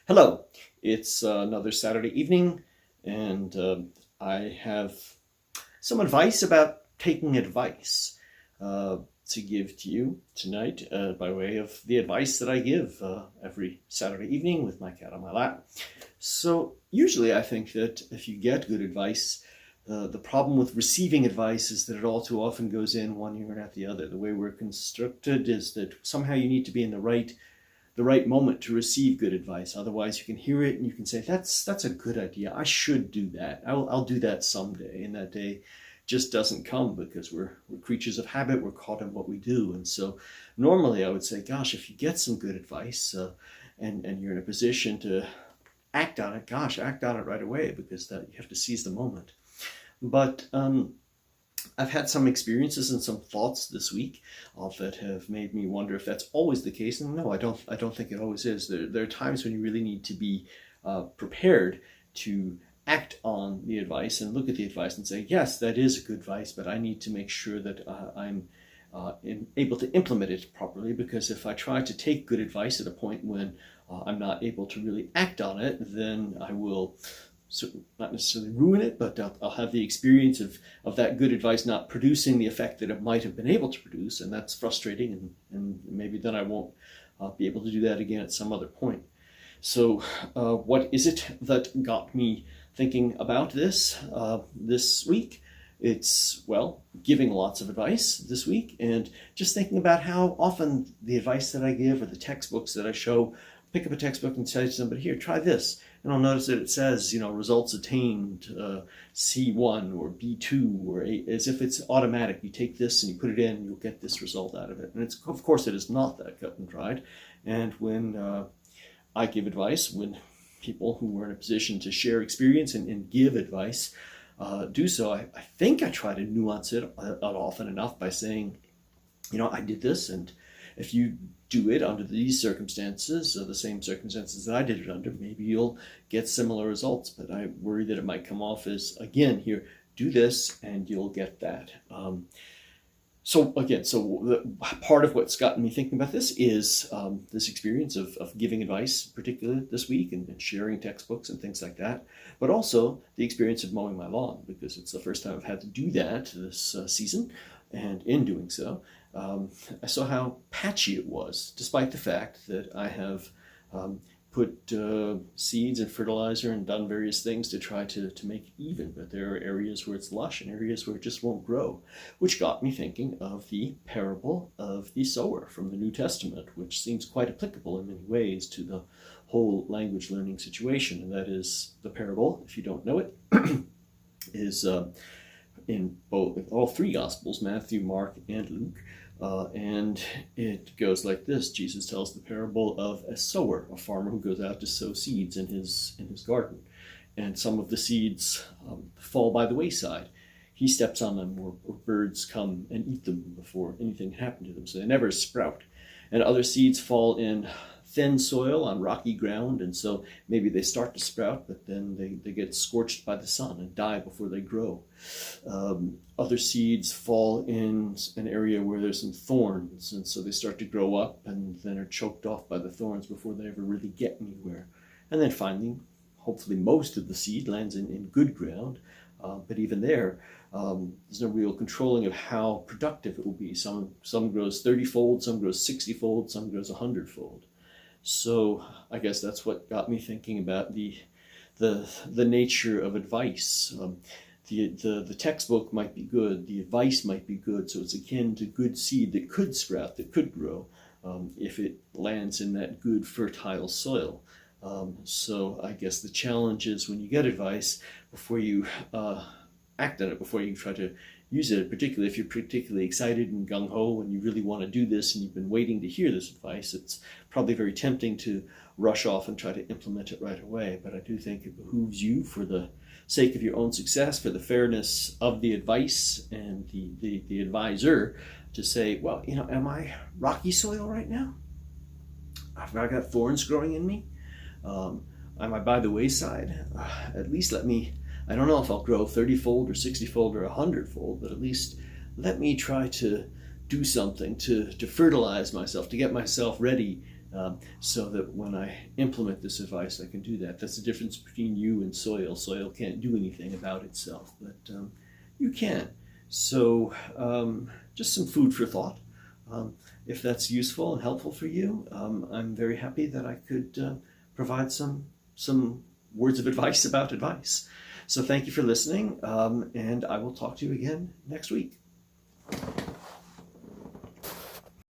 Hello, it's another Saturday evening, and I have some advice about taking advice to give to you tonight by way of the advice that I give every Saturday evening with my cat on my lap. So, usually, I think that if you get good advice, the problem with receiving advice is that it all too often goes in one ear and out the other. The way we're constructed is that somehow you need to be in the right moment to receive good advice. Otherwise, you can hear it and you can say, that's a good idea. I should do that. I'll do that someday. And that day just doesn't come because we're creatures of habit. We're caught in what we do. And so normally I would say, gosh, if you get some good advice and you're in a position to act on it, gosh, act on it right away, because that you have to seize the moment. But I've had some experiences and some thoughts this week that have made me wonder if that's always the case. And no, I don't think it always is. There are times when you really need to be prepared to act on the advice and look at the advice and say, yes, that is good advice, but I need to make sure that I'm able to implement it properly. Because if I try to take good advice at a point when I'm not able to really act on it, then I will not necessarily ruin it, but I'll have the experience of that good advice not producing the effect that it might have been able to produce, and that's frustrating, and maybe then I won't be able to do that again at some other point. So what is it that got me thinking about this this week? It's, well, giving lots of advice this week, and just thinking about how often the advice that I give or the textbooks that I show, pick up a textbook and say to somebody, here, try this. And I'll notice that it says, results attained, C1 or B2, or as if it's automatic. You take this and you put it in, and you'll get this result out of it. And of course, it is not that cut and dried. And when I give advice, when people who are in a position to share experience and give advice do so, I think I try to nuance it often enough by saying, I did this, and if you do it under these circumstances, or the same circumstances that I did it under, maybe you'll get similar results. But I worry that it might come off as, again, here, do this and you'll get that. So part of what's gotten me thinking about this is this experience of giving advice, particularly this week, and sharing textbooks and things like that. But also the experience of mowing my lawn, because it's the first time I've had to do that this season. And in doing so, I saw how patchy it was, despite the fact that I have put seeds and fertilizer and done various things to try to make it even. But there are areas where it's lush and areas where it just won't grow, which got me thinking of the parable of the sower from the New Testament, which seems quite applicable in many ways to the whole language learning situation. And that is the parable, if you don't know it, is in all three Gospels, Matthew, Mark, and Luke. And it goes like this. Jesus tells the parable of a sower, a farmer who goes out to sow seeds in his garden. And some of the seeds fall by the wayside. He steps on them, or birds come and eat them before anything happened to them, so they never sprout. And other seeds fall in thin soil on rocky ground, and so maybe they start to sprout, but then they get scorched by the sun and die before they grow. Other seeds fall in an area where there's some thorns, and so they start to grow up and then are choked off by the thorns before they ever really get anywhere. And then finally, hopefully most of the seed lands in good ground, but even there, there's no real controlling of how productive it will be. Some grows 30-fold, some grows 60-fold, some grows 100-fold. So I guess that's what got me thinking about the nature of advice. The textbook might be good, the advice might be good, so it's akin to good seed that could sprout, that could grow, if it lands in that good fertile soil. So I guess the challenge is when you get advice, before you act on it, before you try to use it, particularly if you're particularly excited and gung-ho and you really want to do this and you've been waiting to hear this advice, it's probably very tempting to rush off and try to implement it right away. But I do think it behooves you, for the sake of your own success, for the fairness of the advice and the advisor, to say, well, am I rocky soil right now? Have I got thorns growing in me? Am I by the wayside? At least let me, I don't know if I'll grow 30-fold or 60-fold or 100-fold, but at least let me try to do something to fertilize myself, to get myself ready so that when I implement this advice, I can do that. That's the difference between you and soil. Soil can't do anything about itself, but you can. So just some food for thought. If that's useful and helpful for you, I'm very happy that I could provide some words of advice about advice. So thank you for listening, and I will talk to you again next week.